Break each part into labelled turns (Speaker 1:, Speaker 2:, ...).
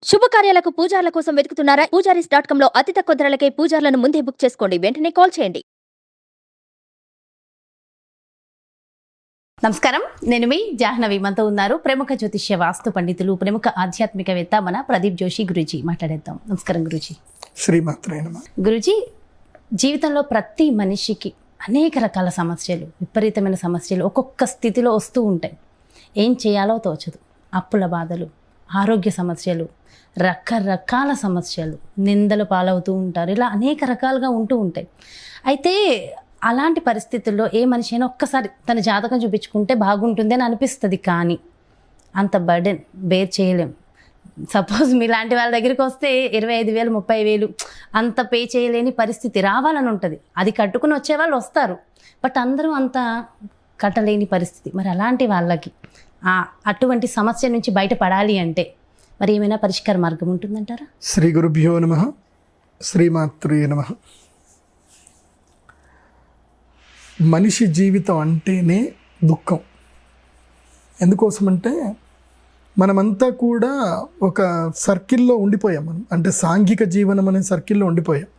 Speaker 1: శుభకార్యాలకు పూజార్ల కోసం వెతుకుతున్నారా? పూజారీస్.com లో అతి తక్కువ ధరలకే పూజార్లను ముందే బుక్ చేసుకోండి. వెంటనే కాల్ చేయండి.
Speaker 2: నమస్కారం, నేను మీ జాహ్నవి. మనతో ఉన్నారు ప్రముఖ జ్యోతిష్య వాస్తు పండితులు, ప్రముఖ ఆధ్యాత్మికవేత్త మన ప్రదీప్ జోషి గురూజీ. మాట్లాడేద్దాం. నమస్కారం గురూజీ.
Speaker 3: శ్రీమాత్రే నమః.
Speaker 2: గురూజీ, జీవితంలో ప్రతి మనిషికి అనేక రకాల సమస్యలు, విపరీతమైన సమస్యలు ఒక్కొక్క స్థితిలో వస్తూ ఉంటాయి. ఏం చేయాలో తోచదు. అప్పుల బాధలు, ఆరోగ్య సమస్యలు, రకరకాల సమస్యలు, నిందలు పాలవుతూ ఉంటారు. ఇలా అనేక రకాలుగా ఉంటూ ఉంటాయి. అయితే అలాంటి పరిస్థితుల్లో ఏ మనిషి అయినా ఒక్కసారి తన జాతకం చూపించుకుంటే బాగుంటుంది అని అనిపిస్తుంది. కానీ అంత బర్డెన్ బేర్ చేయలేం. సపోజ్ మీలాంటి వాళ్ళ దగ్గరికి వస్తే 25,000 30,000 అంత పే చేయలేని పరిస్థితి రావాలని ఉంటుంది. అది కట్టుకుని వచ్చే వాళ్ళు వస్తారు, బట్ అందరూ అంత కట్టలేని పరిస్థితి. మరి అలాంటి వాళ్ళకి అటువంటి సమస్య నుంచి బయటపడాలి అంటే మరి ఏమైనా పరిష్కార మార్గం ఉంటుందంటారా?
Speaker 3: శ్రీ గురుభ్యో నమః. శ్రీమాత్రే నమః. మనిషి జీవితం అంటేనే దుఃఖం. ఎందుకోసమంటే మనమంతా కూడా ఒక సర్కిల్లో ఉండిపోయాం. మనం అంటే సాంఘిక జీవనం అనే సర్కిల్లో ఉండిపోయాం.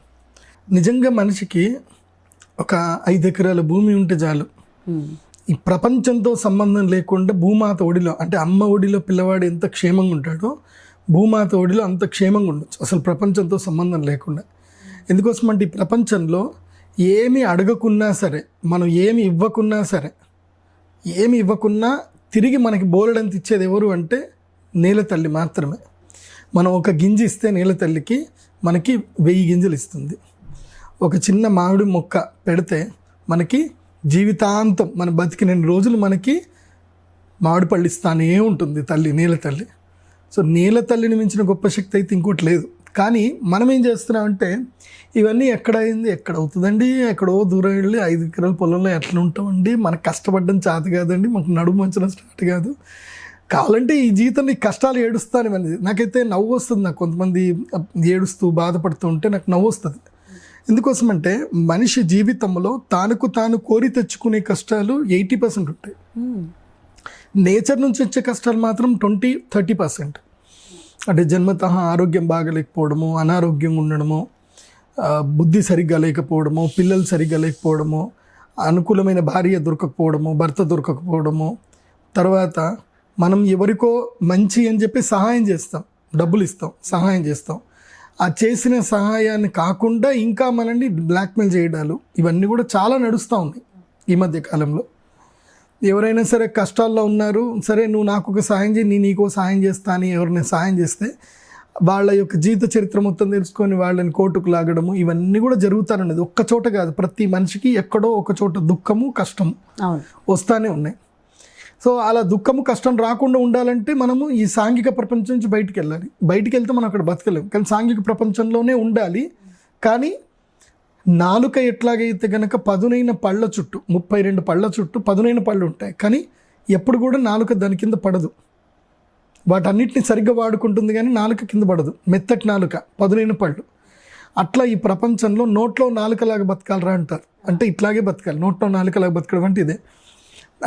Speaker 3: నిజంగా మనిషికి ఒక 5 ఎకరాల భూమి ఉంటే చాలు. ఈ ప్రపంచంతో సంబంధం లేకుండా భూమాత ఒడిలో, అంటే అమ్మ ఒడిలో పిల్లవాడు ఎంత క్షేమంగా ఉంటాడో భూమాత ఒడిలో అంత క్షేమంగా ఉండొచ్చు, అసలు ప్రపంచంతో సంబంధం లేకుండా. ఎందుకోసమంటే ఈ ప్రపంచంలో ఏమి అడగకున్నా సరే, మనం ఏమి ఇవ్వకున్నా తిరిగి మనకి బోలెడంత ఇచ్చేది ఎవరు అంటే నేల తల్లి మాత్రమే. మనం ఒక గింజ ఇస్తే నేల తల్లికి మనకి 1000 గింజలు ఇస్తుంది. ఒక చిన్న మామిడి మొక్క పెడితే మనకి జీవితాంతం, మన బతికిన రోజులు మనకి మామిడి పళ్ళు ఇస్తానే ఉంటుంది తల్లి, నేల తల్లి. సో నేల తల్లిని మించిన గొప్ప శక్తి అయితే ఇంకోటి లేదు. కానీ మనం ఏం చేస్తున్నామంటే ఇవన్నీ ఎక్కడ అవుతుందండి, ఎక్కడో దూరం వెళ్ళి 5 ఎకరాల పొలంలో ఎట్లా ఉంటామండి, మనకు కష్టపడడం చేత కాదండి, మనకు నడుము మంచడం స్టార్ట్ కాదు, కావాలంటే ఈ జీవితంలో ఈ కష్టాలు ఏడుస్తాను అనేది. నాకైతే నవ్వు వస్తుంది. నాకు కొంతమంది ఏడుస్తూ బాధపడుతూ ఉంటే నాకు నవ్వు వస్తుంది. ఎందుకోసమంటే మనిషి జీవితంలో తాను కోరి తెచ్చుకునే కష్టాలు 80% ఉంటాయి. నేచర్ నుంచి వచ్చే కష్టాలు మాత్రం 20-30%. అంటే జన్మతః ఆరోగ్యం బాగలేకపోవడము, అనారోగ్యంగా ఉండడము, బుద్ధి సరిగ్గా లేకపోవడము, పిల్లలు సరిగ్గా లేకపోవడము, అనుకూలమైన భార్య దొరకకపోవడము, భర్త దొరకకపోవడము, తర్వాత మనం ఎవరికో మంచి అని చెప్పి సహాయం చేస్తాం, డబ్బులు ఇస్తాం, సహాయం చేస్తాం. ఆ చేసిన సహాయాన్ని కాకుండా ఇంకా మనల్ని బ్లాక్మెయిల్ చేయడాలు, ఇవన్నీ కూడా చాలా నడుస్తూ ఉన్నాయి ఈ మధ్య కాలంలో. ఎవరైనా సరే కష్టాల్లో ఉన్నారు, సరే నువ్వు నాకు ఒక సహాయం చేయి, నేను నీకో సహాయం చేస్తా అని ఎవరైనా సహాయం చేస్తే వాళ్ళ యొక్క జీవిత చరిత్ర మొత్తం తెలుసుకొని వాళ్ళని కోర్టుకు లాగడము, ఇవన్నీ కూడా జరుగుతానన్నది. ఒక్క చోట కాదు, ప్రతి మనిషికి ఎక్కడో ఒక చోట దుఃఖము కష్టము వస్తానే ఉన్నాయి. సో అలా దుఃఖము కష్టం రాకుండా ఉండాలంటే మనము ఈ సాంఘిక ప్రపంచం నుంచి బయటికి వెళ్ళాలి. బయటికి వెళ్తే మనం అక్కడ బతకలేము, కానీ సాంఘిక ప్రపంచంలోనే ఉండాలి. కానీ నాలుక ఎట్లాగైతే కనుక పదునైన పళ్ళ చుట్టూ, 32 పళ్ళ చుట్టూ పదునైన పళ్ళు ఉంటాయి, కానీ ఎప్పుడు కూడా నాలుక దాని కింద పడదు. వాటన్నిటిని సరిగ్గా వాడుకుంటుంది కానీ నాలుక కింద పడదు. మెత్తటి నాలుక, పదునైన పళ్ళు. అట్లా ఈ ప్రపంచంలో నోట్లో నాలుకలాగా బతకాలరా అంటారు. అంటే ఇట్లాగే బతకాలి, నోట్లో నాలుకలాగా బతకడం అంటే ఇదే.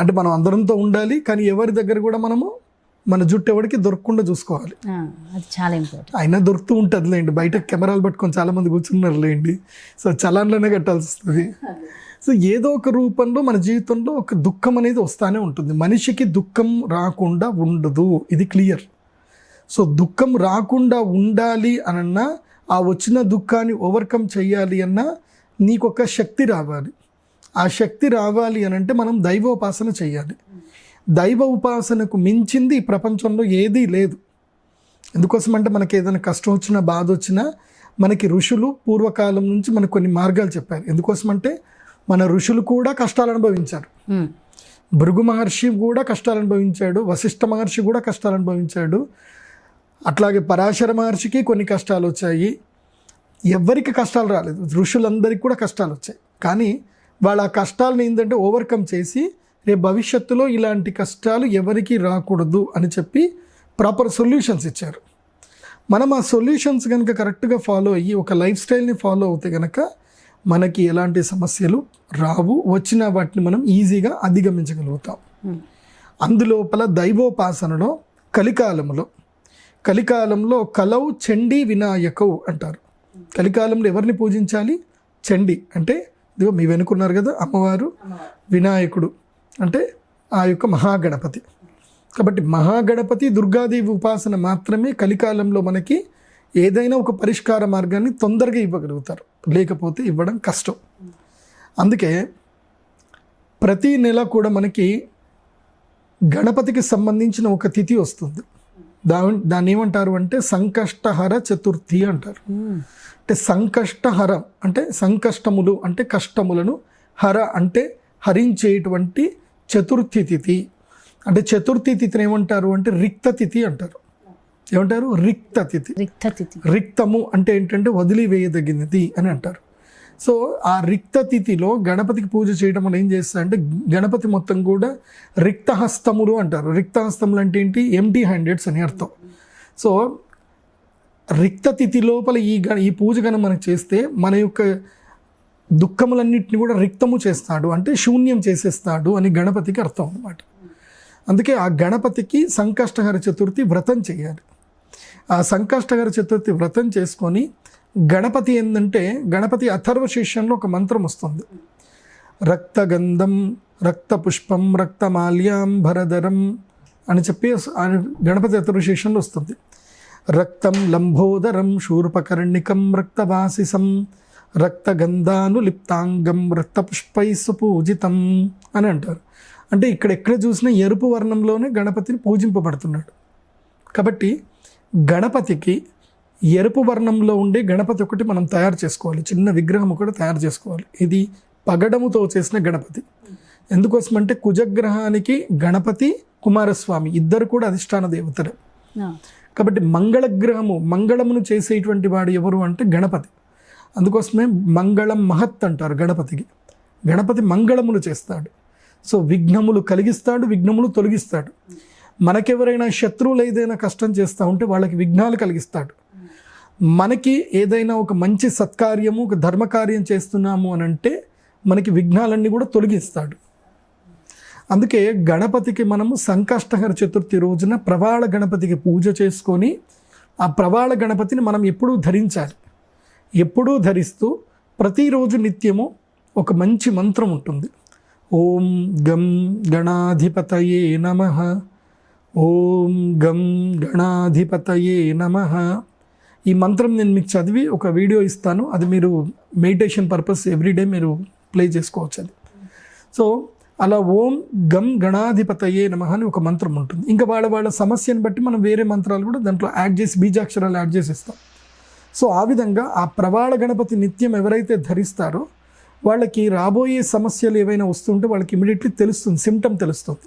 Speaker 3: అంటే మనం అందరంతో ఉండాలి, కానీ ఎవరి దగ్గర కూడా మనము మన జుట్టు ఎవరికి దొరకకుండా చూసుకోవాలి.
Speaker 2: అది చాలా ఇంపార్టెంట్.
Speaker 3: అయినా దొరుకుతూ ఉంటుంది లేండి, బయట కెమెరాలు పట్టుకొని చాలామంది కూర్చున్నారు లేండి. సో చలాన్లోనే కట్టాల్సి వస్తుంది. సో ఏదో ఒక రూపంలో మన జీవితంలో ఒక దుఃఖం అనేది వస్తూనే ఉంటుంది. మనిషికి దుఃఖం రాకుండా ఉండదు, ఇది క్లియర్. సో దుఃఖం రాకుండా ఉండాలి అనన్నా, ఆ వచ్చిన దుఃఖాన్ని ఓవర్కమ్ చేయాలి అన్నా నీకు ఒక శక్తి రావాలి. ఆ శక్తి రావాలి అని అంటే మనం దైవోపాసన చేయాలి. దైవ ఉపాసనకు మించింది ఈ ప్రపంచంలో ఏదీ లేదు. ఎందుకోసం అంటే మనకి ఏదైనా కష్టం వచ్చినా, బాధ వచ్చినా మనకి ఋషులు పూర్వకాలం నుంచి మనకు కొన్ని మార్గాలు చెప్పారు. ఎందుకోసం అంటే మన ఋషులు కూడా కష్టాలు అనుభవించారు. భృగు మహర్షి కూడా కష్టాలు అనుభవించాడు, వశిష్ఠ మహర్షి కూడా కష్టాలు అనుభవించాడు. అట్లాగే పరాశర మహర్షికి కొన్ని కష్టాలు వచ్చాయి. ఎవరికి కష్టాలు రాలేదు, ఋషులందరికీ కూడా కష్టాలు వచ్చాయి. కానీ వాళ్ళ ఆ కష్టాలను ఏంటంటే ఓవర్కమ్ చేసి రేపు భవిష్యత్తులో ఇలాంటి కష్టాలు ఎవరికి రాకూడదు అని చెప్పి ప్రాపర్ సొల్యూషన్స్ ఇచ్చారు. మనం ఆ సొల్యూషన్స్ కనుక కరెక్ట్గా ఫాలో అయ్యి ఒక లైఫ్ స్టైల్ని ఫాలో అవుతే కనుక మనకి ఎలాంటి సమస్యలు రావు, వచ్చిన వాటిని మనం ఈజీగా అధిగమించగలుగుతాం. అందులోపల దైవోపాసనలో కలికాలంలో కలికాలంలో కలౌ చండీ వినాయకౌ అంటారు. కలికాలంలో ఎవరిని పూజించాలి? చండి అంటే ఇదిగో మీ వెనుకున్నారు కదా అమ్మవారు, వినాయకుడు అంటే ఆ యొక్క మహాగణపతి. కాబట్టి మహాగణపతి దుర్గాదేవి ఉపాసన మాత్రమే కలికాలంలో మనకి ఏదైనా ఒక పరిష్కార మార్గాన్ని తొందరగా ఇవ్వగలుగుతారు, లేకపోతే ఇవ్వడం కష్టం. అందుకే ప్రతి నెల కూడా మనకి గణపతికి సంబంధించిన ఒక తిథి వస్తుంది. దాన్ని ఏమంటారు అంటే సంకష్టహర చతుర్థి అంటారు. అంటే సంకష్టహరం అంటే సంకష్టములు అంటే కష్టములను, హర అంటే హరించేటువంటి చతుర్థి తిథి. అంటే చతుర్థి తిథిని ఏమంటారు అంటే రిక్త తిథి అంటారు. ఏమంటారు? రిక్త తిథి. రిక్తము అంటే ఏంటంటే వదిలివేయదగినది అని అంటారు. సో ఆ రిక్త తిథిలో గణపతికి పూజ చేయడం అని ఏం చేస్తారంటే గణపతి మొత్తం కూడా రిక్తహస్తములు అంటారు. రిక్తహస్తములు అంటే ఏంటి? ఎంటీ హ్యాండెడ్స్ అని అర్థం. సో రిక్త తిథి లోపల ఈ పూజ కనుక మనం చేస్తే మన యొక్క దుఃఖములన్నింటినీ కూడా రిక్తము చేస్తాడు, అంటే శూన్యం చేసేస్తాడు అని గణపతికి అర్థం అన్నమాట. అందుకే ఆ గణపతికి సంకష్టహర చతుర్థి వ్రతం చేయాలి. ఆ సంకష్టహర చతుర్థి వ్రతం చేసుకొని గణపతి ఏంటంటే గణపతి అథర్వ శీర్షంలో ఒక మంత్రం వస్తుంది. రక్తగంధం రక్తపుష్పం రక్తమాల్యాంబరధరం అని చెప్పి గణపతి అథర్వ శీర్షంలో వస్తుంది. రక్తం లంబోదరం శూర్పకర్ణికం రక్తవాసిసం రక్తగంధానులిప్తాంగం రక్తపుష్పై సుపూజితం అని అంటారు. అంటే ఎక్కడ చూసినా ఎరుపు వర్ణంలోనే గణపతిని పూజింపబడుతున్నాడు. కాబట్టి గణపతికి ఎరుపు వర్ణంలో ఉండే గణపతి ఒకటి మనం తయారు చేసుకోవాలి, చిన్న విగ్రహం కూడా తయారు చేసుకోవాలి. ఇది పగడముతో చేసిన గణపతి. ఎందుకోసమంటే కుజగ్రహానికి గణపతి కుమారస్వామి ఇద్దరు కూడా అధిష్టాన దేవతలు. కాబట్టి మంగళమును చేసేటువంటి వాడు ఎవరు అంటే గణపతి. అందుకోసమే మంగళం మహత్ అంటారు గణపతికి. గణపతి మంగళములు చేస్తాడు. సో విఘ్నములు కలిగిస్తాడు, విఘ్నములు తొలగిస్తాడు. మనకెవరైనా శత్రువులు ఏదైనా కష్టం చేస్తూ ఉంటే వాళ్ళకి విఘ్నాలు కలిగిస్తాడు. మనకి ఏదైనా ఒక మంచి సత్కార్యము ఒక ధర్మకార్యం చేస్తున్నాము అని అంటే మనకి విఘ్నాలన్నీ కూడా తొలగిస్తాడు. అందుకే గణపతికి మనము సంకష్టహర చతుర్థి రోజున ప్రవాళ గణపతికి పూజ చేసుకొని ఆ ప్రవాళ గణపతిని మనం ఎప్పుడూ ధరించాలి. ఎప్పుడూ ధరిస్తూ ప్రతిరోజు నిత్యము ఒక మంచి మంత్రం ఉంటుంది. ఓం గం గణాధిపతయే నమః, ఓం గం గణాధిపతయే నమః. ఈ మంత్రం నేను మీకు చదివి ఒక వీడియో ఇస్తాను, అది మీరు మెడిటేషన్ పర్పస్ ఎవ్రీడే మీరు ప్లే చేసుకోవచ్చు అది. సో అలా ఓం గం గణాధిపతయే నమః అని ఒక మంత్రం ఉంటుంది. ఇంకా వాళ్ళ సమస్యను బట్టి మనం వేరే మంత్రాలు కూడా దాంట్లో యాడ్ చేసి బీజాక్షరాలు యాడ్ చేసి ఇస్తాం. సో ఆ విధంగా ఆ ప్రవాళ గణపతి నిత్యం ఎవరైతే ధరిస్తారో వాళ్ళకి రాబోయే సమస్యలు ఏవైనా వస్తుంటే వాళ్ళకి ఇమీడియట్లీ తెలుస్తుంది, సిమ్టమ్ తెలుస్తుంది.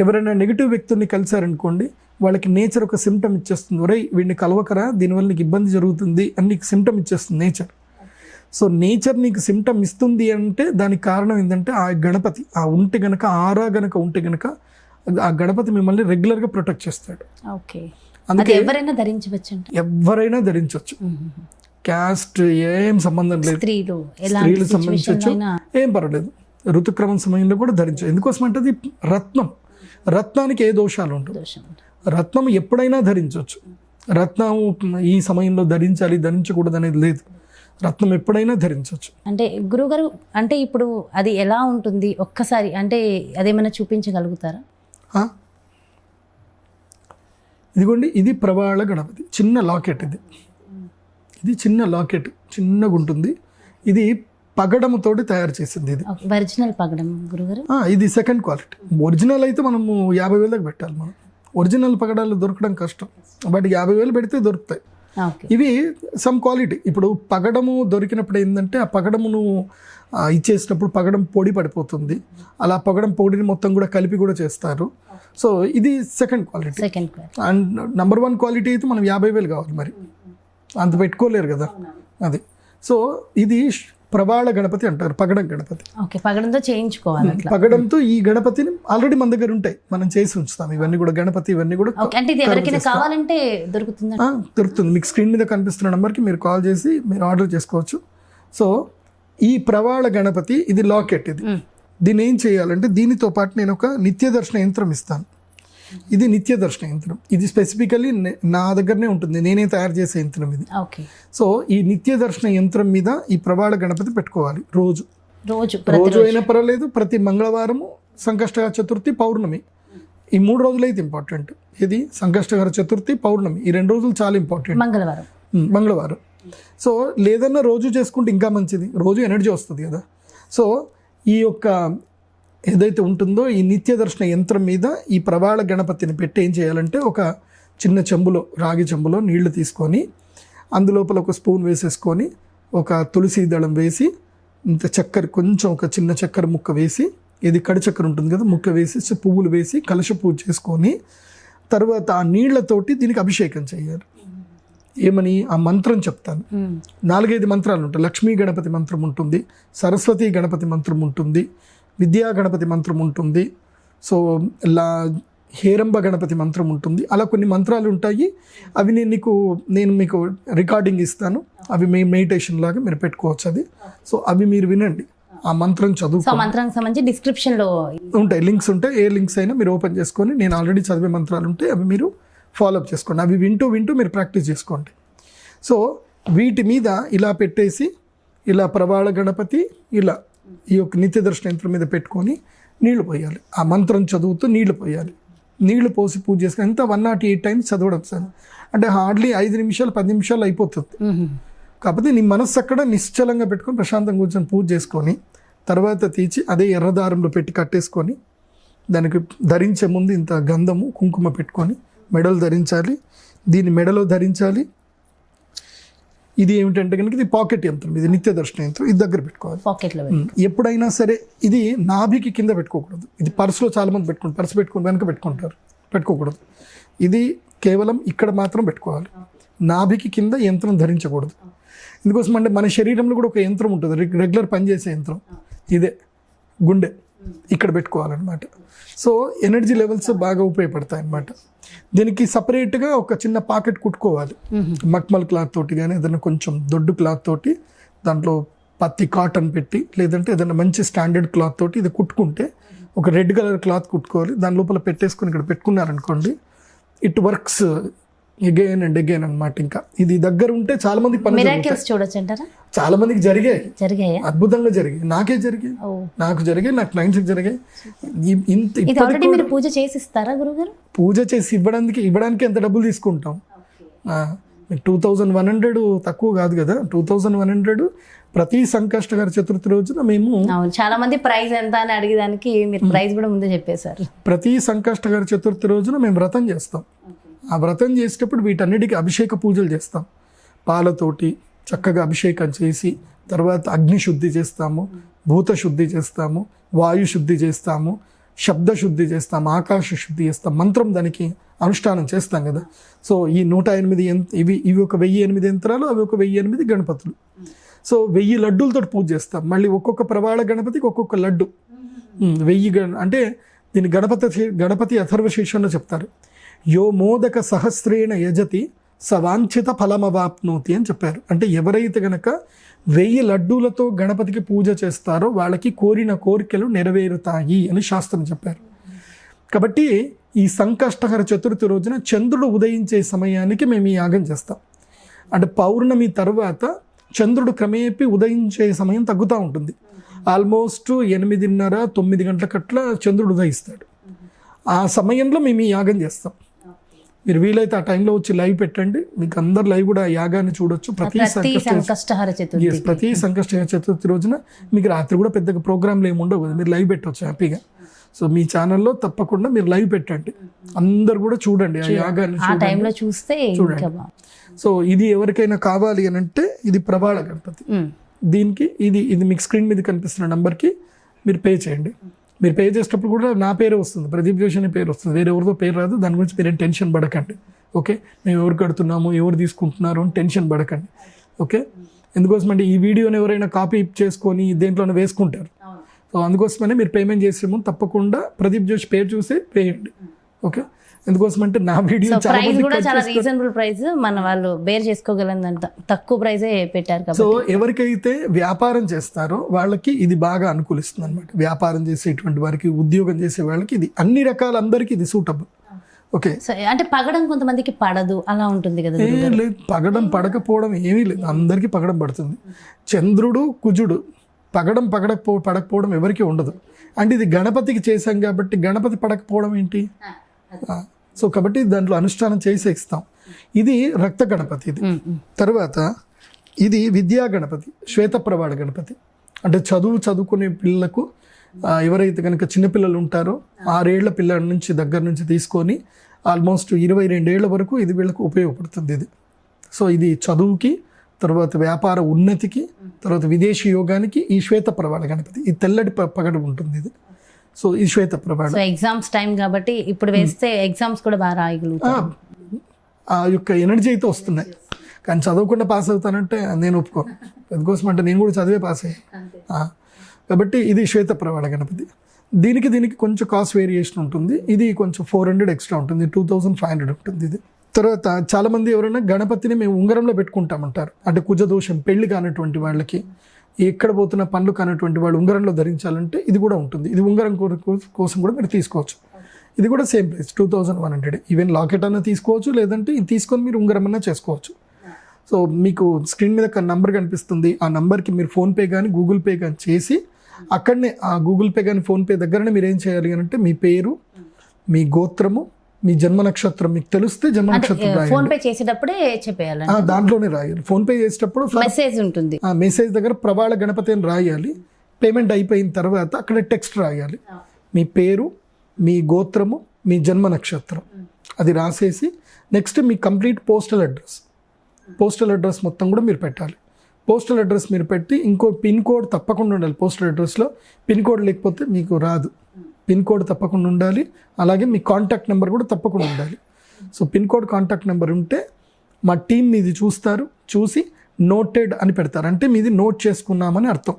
Speaker 3: ఎవరైనా నెగిటివ్ వ్యక్తుల్ని కలిసారనుకోండి వాళ్ళకి నేచర్ ఒక సిమ్టమ్ ఇచ్చేస్తుంది. ఒరేయ్ వీడిని కలవకరా, దీనివల్ల నీకు ఇబ్బంది జరుగుతుంది అని నీకు సిమ్టమ్ ఇచ్చేస్తుంది నేచర్. సో నేచర్ నీకు సిమ్టమ్ ఇస్తుంది అంటే దానికి కారణం ఏంటంటే ఆ గణపతి ఆ ఉంటే గనక ఆరా గనక ఉంటే గనక ఆ గణపతి మిమ్మల్ని రెగ్యులర్గా ప్రొటెక్ట్ చేస్తాడు.
Speaker 2: ఓకే,
Speaker 3: అందుకే
Speaker 2: ఎవరైనా ధరించవచ్చు,
Speaker 3: ఎవరైనా ధరించవచ్చు. క్యాస్ట్ ఏం సంబంధం లేదు,
Speaker 2: స్త్రీలు
Speaker 3: సంబంధించవచ్చు, ఏం పర్వాలేదు. ఋతుక్రమం సమయంలో కూడా ధరించవచ్చు. ఎందుకోసం అంటే అది రత్నానికి ఏ దోషాలు ఉండవు. రత్నం ఎప్పుడైనా ధరించవచ్చు. రత్నం ఈ సమయంలో ధరించకూడదు అనేది లేదు. రత్నం ఎప్పుడైనా ధరించవచ్చు.
Speaker 2: అంటే గురుగారు అంటే ఇప్పుడు అది ఎలా ఉంటుంది ఒక్కసారి అంటే అదేమైనా చూపించగలుగుతారా?
Speaker 3: ఇదిగోండి, ఇది ప్రవాళ గణపతి చిన్న లాకెట్. ఇది చిన్న లాకెట్, చిన్నగా ఉంటుంది. ఇది పగడముతోటి తయారు చేసింది. ఇది
Speaker 2: ఒరిజినల్ పగడం గురుగారు.
Speaker 3: ఇది సెకండ్ క్వాలిటీ. ఒరిజినల్ అయితే మనము 50,000 దాకా పెట్టాలి. మనం ఒరిజినల్ పగడాలు దొరకడం కష్టం, బట్ 50,000 పెడితే దొరుకుతాయి. ఇవి సమ్ క్వాలిటీ. ఇప్పుడు పగడము దొరికినప్పుడు ఏంటంటే ఆ పగడమును ఇచ్చేసినప్పుడు పగడం పొడి పడిపోతుంది. అలా పగడం పొడిని మొత్తం కూడా కలిపి కూడా చేస్తారు. సో ఇది second quality. And number 1 quality అయితే మనం 50,000 కావాలి, మరి అంత పెట్టుకోలేరు కదా అది. సో ఇది ప్రవాళ గణపతి అంటారు, పగడం గణపతి.
Speaker 2: పగడంతో చేయించుకోవాలి.
Speaker 3: పగడంతో ఈ గణపతిని ఆల్రెడీ మన దగ్గర ఉంటాయి, మనం చేసి ఉంచుతాం. ఇవన్నీ కూడా గణపతి ఇవన్నీ కూడా
Speaker 2: కావాలంటే దొరుకుతుంది.
Speaker 3: మీకు స్క్రీన్ మీద కనిపిస్తున్న నెంబర్కి మీరు కాల్ చేసి మీరు ఆర్డర్ చేసుకోవచ్చు. సో ఈ ప్రవాళ గణపతి ఇది లాకెట్. ఇది దీన్ని ఏం చేయాలంటే దీనితో పాటు నేను ఒక నిత్య దర్శన యంత్రం ఇస్తాను. ఇది నిత్య దర్శన యంత్రం. ఇది స్పెసిఫికల్లీ నా దగ్గరనే ఉంటుంది, నేనే తయారు చేసే యంత్రం ఇది.
Speaker 2: ఓకే.
Speaker 3: సో ఈ నిత్య దర్శన యంత్రం మీద ఈ ప్రవాళ గణపతి పెట్టుకోవాలి రోజు అయినా పర్వాలేదు. ప్రతి మంగళవారము, సంకష్టహర చతుర్థి, పౌర్ణమి, ఈ 3 రోజులు అయితే ఇంపార్టెంట్. ఇది సంకష్టహర చతుర్థి, పౌర్ణమి, ఈ 2 రోజులు చాలా ఇంపార్టెంట్. మంగళవారం. సో లేదన్నా రోజు చేసుకుంటే ఇంకా మంచిది, రోజు ఎనర్జీ వస్తుంది కదా. సో ఈ యొక్క ఏదైతే ఉంటుందో ఈ నిత్య దర్శన యంత్రం మీద ఈ ప్రవాళ గణపతిని పెట్టి ఏం చేయాలంటే, ఒక చిన్న చెంబులో, రాగి చెంబులో నీళ్లు తీసుకొని అందులోపల ఒక స్పూన్ వేసేసుకొని, ఒక తులసి దళం వేసి, ఇంత చక్కెర, కొంచెం ఒక చిన్న చక్కెర ముక్క వేసి, ఇది కడి చక్కెర ఉంటుంది కదా, ముక్క వేసి పువ్వులు వేసి కలశ పూజ చేసుకొని, తర్వాత ఆ నీళ్లతోటి దీనికి అభిషేకం చేయాలి. ఏమని ఆ మంత్రం చెప్తాను. 4-5 మంత్రాలు ఉంటాయి. లక్ష్మీ గణపతి మంత్రం ఉంటుంది, సరస్వతి గణపతి మంత్రం ఉంటుంది, విద్యా గణపతి మంత్రం ఉంటుంది, సో హేరంబ గణపతి మంత్రం ఉంటుంది. అలా కొన్ని మంత్రాలు ఉంటాయి. అవి నేను మీకు రికార్డింగ్ ఇస్తాను. అవి మీ మెడిటేషన్ లాగా మీరు పెట్టుకోవచ్చు అది. సో అవి మీరు వినండి, ఆ మంత్రం చదువు.
Speaker 2: మంత్రానికి సంబంధించి డిస్క్రిప్షన్లో
Speaker 3: ఉంటాయి, లింక్స్ ఉంటాయి. ఏ లింక్స్ అయినా మీరు ఓపెన్ చేసుకొని, నేను ఆల్రెడీ చదివే మంత్రాలు ఉంటాయి, అవి మీరు ఫాలోఅప్ చేసుకోండి. అవి వింటూ మీరు ప్రాక్టీస్ చేసుకోండి. సో వీటి మీద ఇలా పెట్టేసి, ఇలా ప్రవాళ గణపతి ఇలా ఈ యొక్క నిత్య దర్శన యంత్రం మీద పెట్టుకొని నీళ్లు పోయాలి. ఆ మంత్రం చదువుతూ నీళ్లు పోయాలి. నీళ్లు పోసి పూజ చేసుకుని ఎంత 108 టైమ్స్ చదవడం సార్. అంటే హార్డ్లీ 5 నిమిషాలు 10 నిమిషాలు అయిపోతుంది. కాకపోతే నీ మనస్సు అక్కడ నిశ్చలంగా పెట్టుకొని ప్రశాంతంగా కూర్చొని పూజ చేసుకొని, తర్వాత తీసి అదే ఎర్రదారంలో పెట్టి కట్టేసుకొని, దానికి ధరించే ముందు ఇంత గంధము కుంకుమ పెట్టుకొని మెడలు ధరించాలి. దీన్ని మెడలో ధరించాలి. ఇది ఏమిటంటే కనుక ఇది పాకెట్ యంత్రం, ఇది నిత్య దర్శన యంత్రం. ఇది దగ్గర పెట్టుకోవాలి
Speaker 2: పాకెట్లో.
Speaker 3: ఎప్పుడైనా సరే ఇది నాభికి కింద పెట్టుకోకూడదు. ఇది పర్సులో చాలా మంది పెట్టుకుంటారు, పర్సు పెట్టుకుని వెనక పెట్టుకుంటారు, పెట్టుకోకూడదు. ఇది కేవలం ఇక్కడ మాత్రం పెట్టుకోవాలి. నాభికి కింద యంత్రం ధరించకూడదు. ఎందుకోసం అంటే మన శరీరంలో కూడా ఒక యంత్రం ఉంటుంది, రెగ్యులర్ పనిచేసే యంత్రం. ఇదే గుండె ఇక్కడ పెట్టుకోవాలన్నమాట. సో ఎనర్జీ లెవెల్స్ బాగా ఉపయోగపడతాయి అన్నమాట. దీనికి సపరేట్గా ఒక చిన్న పాకెట్ కుట్టుకోవాలి, మక్మల్ క్లాత్ తోటి కానీ ఏదైనా కొంచెం దొడ్డు క్లాత్ తోటి, దాంట్లో పత్తి కాటన్ పెట్టి, లేదంటే ఏదైనా మంచి స్టాండర్డ్ క్లాత్ తోటి ఇది కుట్టుకుంటే, ఒక రెడ్ కలర్ క్లాత్ కుట్టుకోవాలి, దాని లోపల పెట్టేసుకొని ఇక్కడ పెట్టుకున్నారనుకోండి, it works again and again అనమాట. ఇంకా ఇది దగ్గర ఉంటే చాలా మంది
Speaker 2: చూడొచ్చు,
Speaker 3: చాలా మందికి జరిగాయి, అద్భుతంగా జరిగాయి. నాకే జరిగాయి, నాకు జరిగాయి, నా క్లయింట్స్కి జరిగాయి.
Speaker 2: పూజ చేసి ఇస్తారా గురుగారు?
Speaker 3: పూజ చేసి ఇవ్వడానికి ఎంత డబ్బులు తీసుకుంటాం? 2100 తక్కువ కాదు కదా. 2100 ప్రతి సంకష్టహర చతుర్థి రోజున మేము,
Speaker 2: చాలా మంది ప్రైస్ ఎంత అని అడిగేదానికి మీరు ప్రైస్ కూడా ముందే చెప్పేశారు.
Speaker 3: ప్రతి సంకష్టహర చతుర్థి రోజున మేము వ్రతం చేస్తాం. ఆ వ్రతం చేసేటప్పుడు వీటన్నిటికీ అభిషేక పూజలు చేస్తాం. పాలతోటి చక్కగా అభిషేకం చేసి, తర్వాత అగ్ని శుద్ధి చేస్తాము, భూత శుద్ధి చేస్తాము, వాయు శుద్ధి చేస్తాము, శబ్ద శుద్ధి చేస్తాం, ఆకాశ శుద్ధి చేస్తాం, మంత్రం దానికి అనుష్ఠానం చేస్తాం కదా. సో ఈ 108 ఇవి ఒక 1008 యంత్రాలు, అవి ఒక 1008 గణపతులు. సో 1000 లడ్డూలతో పూజ చేస్తాం. మళ్ళీ ఒక్కొక్క ప్రవాళ గణపతికి ఒక్కొక్క లడ్డు. 1000 అంటే దీన్ని గణపతి అథర్వశీర్షంలో చెప్తారు. యో మోదక సహస్రేణ యజతి సవాంఛిత ఫలమవాప్నోతి అని చెప్పారు. అంటే ఎవరైతే గనక 1000 లడ్డూలతో గణపతికి పూజ చేస్తారో వాళ్ళకి కోరిన కోరికలు నెరవేరుతాయి అని శాస్త్రం చెప్పారు. కాబట్టి ఈ సంకష్టహర చతుర్థి రోజున చంద్రుడు ఉదయించే సమయానికి మేము ఈ యాగం చేస్తాం. అంటే పౌర్ణమి తర్వాత చంద్రుడు క్రమేపీ ఉదయించే సమయం తగ్గుతూ ఉంటుంది. ఆల్మోస్ట్ 8:30-9 గంటలకట్ల చంద్రుడు ఉదయిస్తాడు. ఆ సమయంలో మేము ఈ యాగం చేస్తాం. మీరు వీలైతే ఆ టైంలో వచ్చి లైవ్ పెట్టండి, మీకు అందరు లైవ్ కూడా యాగాన్ని చూడొచ్చు. ప్రతి సంకష్టహర చతుర్థి రోజున మీకు రాత్రి కూడా పెద్దగా ప్రోగ్రాంలు ఏమి ఉండవు కదా, మీరు లైవ్ పెట్టవచ్చు హ్యాపీగా. సో మీ ఛానల్లో తప్పకుండా మీరు లైవ్ పెట్టండి, అందరు కూడా చూడండి ఆ యాగాన్ని చూడండి. సో ఇది ఎవరికైనా కావాలి అని అంటే ఇది ప్రవాళ గణపతి. దీనికి ఇది మీకు స్క్రీన్ మీద కనిపిస్తున్న నంబర్కి మీరు పే చేయండి. మీరు పే చేసేటప్పుడు కూడా నా పేరే వస్తుంది, ప్రదీప్ జోషి అనే పేరు వస్తుంది, వేరే ఎవరితో పేరు రాదు. దాని గురించి మీరేం టెన్షన్ పడకండి. ఓకే, మేము ఎవరు కడుతున్నాము, ఎవరు తీసుకుంటున్నారు అని టెన్షన్ పడకండి. ఓకే, ఎందుకోసం అంటే ఈ వీడియోని ఎవరైనా కాపీ చేసుకొని దేంట్లోనే వేసుకుంటారు. సో అందుకోసమనే మీరు పేమెంట్ చేసే ముందు తప్పకుండా ప్రదీప్ జోషి పేరు చూసి వేయండి. ఓకే, ఎందుకోసం అంటే నా వీడియో
Speaker 2: ప్రైస్ కూడా చాలా రీజనబుల్ ప్రైస్, మన వాళ్ళు బేర్ చేసుకోగలంత తక్కువ ప్రైజే పెట్టారు.
Speaker 3: సో ఎవరికైతే వ్యాపారం చేస్తారో వాళ్ళకి ఇది బాగా అనుకూలిస్తుంది అనమాట. వ్యాపారం చేసేటువంటి వారికి, ఉద్యోగం చేసే వాళ్ళకి ఇది అన్ని రకాల అందరికీ ఇది సూటబుల్. ఓకే,
Speaker 2: సో అంటే పగడం కొంతమందికి పడదు, అలా ఉంటుంది కదా
Speaker 3: ఏం లేదు, పగడం పడకపోవడం ఏమీ లేదు, అందరికీ పగడం పడుతుంది. చంద్రుడు కుజుడు పగడం పడకపోవడం ఎవరికీ ఉండదు. అంటే ఇది గణపతికి చేశాం కాబట్టి గణపతి పడకపోవడం ఏంటి? సో కాబట్టి దాంట్లో అనుష్ఠానం చేసి ఇస్తాం. ఇది రక్త గణపతి. ఇది తర్వాత ఇది విద్యా గణపతి, శ్వేతప్రవాళ గణపతి. అంటే చదువుకునే పిల్లలకు ఎవరైతే కనుక చిన్నపిల్లలు ఉంటారో 6 ఏళ్ల పిల్లల నుంచి దగ్గర నుంచి తీసుకొని ఆల్మోస్ట్ 22 ఏళ్ల వరకు ఇది వీళ్ళకు ఉపయోగపడుతుంది. ఇది సో ఇది చదువుకి, తర్వాత వ్యాపార ఉన్నతికి, తర్వాత విదేశీ యోగానికి ఈ శ్వేతప్రవాళ గణపతి. ఈ తెల్లటి పగడం ఉంటుంది ఇది. సో ఈ శ్వేతప్రవాళ
Speaker 2: ఎగ్జామ్స్ టైం కాబట్టి ఇప్పుడు వేస్తే ఎగ్జామ్స్ కూడా బాగా రాయగలుగుతాం.
Speaker 3: ఆ యొక్క ఎనర్జీ అయితే వస్తున్నాయి. కానీ చదవకుండా పాస్ అవుతానంటే నేను ఒప్పుకోను. అందుకోసం అంటే నేను కూడా చదివే పాస్ అయ్యాను. కాబట్టి ఇది శ్వేతప్రవాళ గణపతి. దీనికి కొంచెం కాస్ట్ వేరియేషన్ ఉంటుంది. ఇది కొంచెం 400 ఎక్స్ట్రా ఉంటుంది, 2500 ఉంటుంది ఇది. తర్వాత చాలామంది ఎవరైనా గణపతిని మేము ఉంగరంలో పెట్టుకుంటామంటారు. అంటే కుజదోషం, పెళ్లి కానటువంటి వాళ్ళకి, ఎక్కడ పోతున్న పనులు కానటువంటి వాళ్ళు ఉంగరంలో ధరించాలంటే ఇది కూడా ఉంటుంది. ఇది ఉంగరం కోసం కూడా మీరు తీసుకోవచ్చు. ఇది కూడా సేమ్ ప్రైస్ 2100. ఈవెన్ లాకెట్ అన్నా తీసుకోవచ్చు, లేదంటే ఇది తీసుకొని మీరు ఉంగరం అన్నా చేసుకోవచ్చు. సో మీకు స్క్రీన్ మీద నంబర్ కనిపిస్తుంది. ఆ నంబర్కి మీరు ఫోన్పే కానీ గూగుల్ పే కానీ చేసి అక్కడనే ఆ గూగుల్ పే కానీ ఫోన్పే దగ్గరనే మీరు ఏం చేయాలి అంటే మీ పేరు, మీ గోత్రము, మీ జన్మ నక్షత్రం మీకు తెలిస్తే జన్మ నక్షత్రం
Speaker 2: ఫోన్ పే చేసేటప్పుడే చెప్పేయాలి,
Speaker 3: దాంట్లోనే రాయాలి. ఫోన్ పే చేసేటప్పుడు
Speaker 2: మెసేజ్ ఉంటుంది,
Speaker 3: ఆ మెసేజ్ దగ్గర ప్రవాళ గణపతి అని రాయాలి. పేమెంట్ అయిపోయిన తర్వాత అక్కడ టెక్స్ట్ రాయాలి. మీ పేరు, మీ గోత్రము, మీ జన్మ నక్షత్రం అది రాసేసి నెక్స్ట్ మీ కంప్లీట్ పోస్టల్ అడ్రస్ మొత్తం కూడా మీరు పెట్టాలి. పోస్టల్ అడ్రస్ మీరు పెట్టి ఇంకో పిన్ కోడ్ తప్పకుండా ఉండాలి. పోస్టల్ అడ్రస్లో పిన్ కోడ్ లేకపోతే మీకు రాదు. పిన్ కోడ్ తప్పకుండా ఉండాలి. అలాగే మీ కాంటాక్ట్ నెంబర్ కూడా తప్పకుండా ఉండాలి. So pin code, contact number ఉంటే మా టీం మీది చూస్తారు, చూసి నోటెడ్ అని పెడతారు. అంటే మీది నోట్ చేసుకున్నామని అర్థం.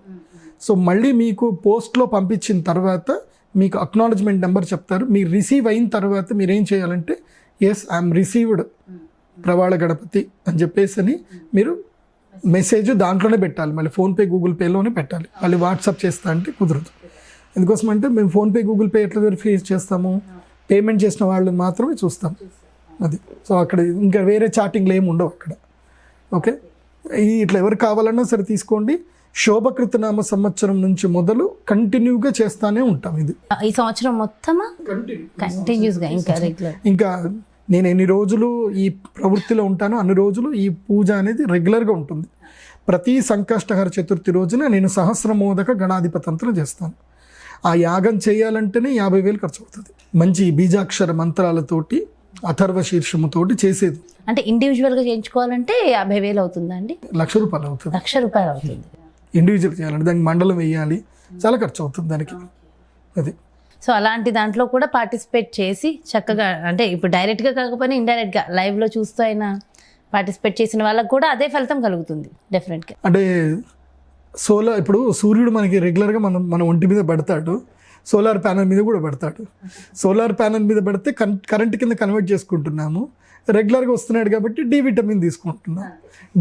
Speaker 3: సో మళ్ళీ మీకు పోస్ట్లో పంపించిన తర్వాత మీకు అక్నాలజ్మెంట్ నెంబర్ చెప్తారు. మీరు రిసీవ్ అయిన తర్వాత మీరు ఏం చేయాలంటే ఎస్ ఐఎమ్ రిసీవ్డ్ ప్రవాళ గణపతి అని చెప్పేసి మీరు మెసేజ్ దాంట్లోనే పెట్టాలి. మళ్ళీ ఫోన్పే గూగుల్ పేలోనే పెట్టాలి. మళ్ళీ వాట్సాప్ చేస్తా అంటే కుదరదు. ఎందుకోసం అంటే మేము ఫోన్పే గూగుల్ పే ఎట్లా వెరిఫై చేస్తాము, పేమెంట్ చేసిన వాళ్ళని మాత్రమే చూస్తాం. అది సో అక్కడ ఇంకా వేరే చాటింగ్లు ఏమి ఉండవు అక్కడ. ఓకే, ఇట్లా ఎవరు కావాలన్నా సరే తీసుకోండి. శోభకృతనామ సంవత్సరం నుంచి మొదలు కంటిన్యూగా చేస్తానే ఉంటాం. ఇది
Speaker 2: ఈ సంవత్సరం మొత్తం కంటిన్యూస్గా
Speaker 3: ఇంకా నేను ఎన్ని రోజులు ఈ ప్రవృత్తిలో ఉంటానో అన్ని రోజులు ఈ పూజ అనేది రెగ్యులర్గా ఉంటుంది. ప్రతి సంకష్టహర చతుర్థి రోజున నేను సహస్రమోదక గణాధిపతంత్రం చేస్తాను. ఆ యాగం చేయాలంటేనే 50,000 ఖర్చు అవుతుంది. మంచి బీజాక్షర మంత్రాలతోటి, అథర్వ శీర్షముతోటి చేసేది.
Speaker 2: అంటే ఇండివిజువల్గా చేయించుకోవాలంటే 50,000 అవుతుందా అండి?
Speaker 3: ₹1,00,000 అవుతుంది.
Speaker 2: ₹1,00,000 అవుతుంది.
Speaker 3: ఇండివిజువల్ చేయాలంటే దానికి మండలం వేయాలి, చాలా ఖర్చు అవుతుంది దానికి. అది
Speaker 2: సో అలాంటి దాంట్లో కూడా పార్టిసిపేట్ చేసి చక్కగా, అంటే ఇప్పుడు డైరెక్ట్గా కాకపోయినా ఇండైరెక్ట్గా లైవ్లో చూస్తూ అయినా పార్టిసిపేట్ చేసిన వాళ్ళకు కూడా అదే ఫలితం కలుగుతుంది డెఫినెట్గా.
Speaker 3: అంటే ఇప్పుడు సూర్యుడు మనకి రెగ్యులర్గా మన ఒంటి మీద పడతాడు, సోలార్ ప్యానల్ మీద కూడా పడతాడు. సోలార్ ప్యానల్ మీద పడితే కరెంట్ కింద కన్వర్ట్ చేసుకుంటున్నాము. రెగ్యులర్గా వస్తున్నాడు కాబట్టి డి విటమిన్ తీసుకుంటున్నాం.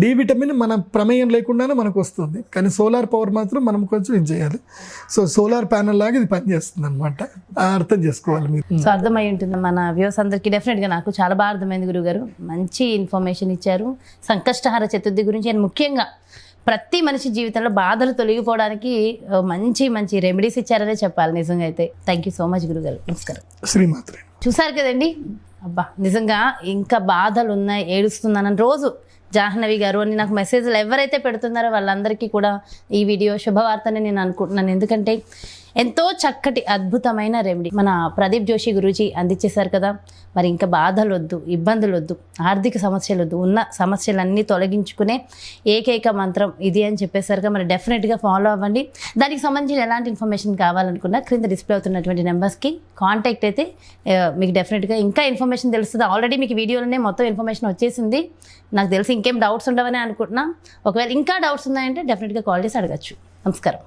Speaker 3: డి విటమిన్ మన ప్రమేయం లేకుండానే మనకు వస్తుంది. కానీ సోలార్ పవర్ మాత్రం మనం కొంచెం ఇది చేయాలి. సో సోలార్ ప్యానల్ లాగా ఇది పనిచేస్తుంది అనమాట. అర్థం చేసుకోవాలి మీరు.
Speaker 2: సో అర్థమై ఉంటుంది మన వ్యూవర్స్ అందరికీ. డెఫినెట్గా నాకు చాలా బాగా అర్థమైంది గురుగారు. మంచి ఇన్ఫర్మేషన్ ఇచ్చారు సంకష్టహార చతుర్థి గురించి. అండ్ ముఖ్యంగా ప్రతి మనిషి జీవితంలో బాధలు తొలగిపోవడానికి మంచి మంచి రెమెడీస్ ఇచ్చారనే చెప్పాలి నిజంగా అయితే. థ్యాంక్ యూ సో మచ్ గురుగారు. నమస్కారం.
Speaker 3: శ్రీమాత్రే.
Speaker 2: చూసారు కదండి, అబ్బా నిజంగా ఇంకా బాధలు ఉన్నాయి, ఏడుస్తున్నానని రోజు జాహ్నవి గారు అని నాకు మెసేజ్లు ఎవరైతే పెడుతున్నారో వాళ్ళందరికీ కూడా ఈ వీడియో శుభవార్తని నేను అనుకుంటున్నాను. ఎందుకంటే ఎంతో చక్కటి అద్భుతమైన రెమెడీ మన ప్రదీప్ జోషి గురూజీ అందించేశారు కదా. మరి ఇంకా బాధలు వద్దు, ఇబ్బందులు వద్దు, ఆర్థిక సమస్యలు వద్దు, ఉన్న సమస్యలన్నీ తొలగించుకునే ఏకైక మంత్రం ఇది అని చెప్పేసరిగా మరి డెఫినెట్గా ఫాలో అవ్వండి. దానికి సంబంధించిన ఎలాంటి ఇన్ఫర్మేషన్ కావాలనుకున్నా క్రింద డిస్ప్లే అవుతున్నటువంటి నెంబర్స్కి కాంటాక్ట్ అయితే మీకు డెఫినెట్గా ఇంకా ఇన్ఫర్మేషన్ తెలుస్తుంది. ఆల్రెడీ మీకు వీడియోలోనే మొత్తం ఇన్ఫర్మేషన్ వచ్చేసింది. నాకు తెలిసి ఇంకేం డౌట్స్ ఉండవని అనుకుంటున్నా. ఒకవేళ ఇంకా డౌట్స్ ఉన్నాయంటే డెఫినెట్గా కాల్ చేసి అడగచ్చు. నమస్కారం.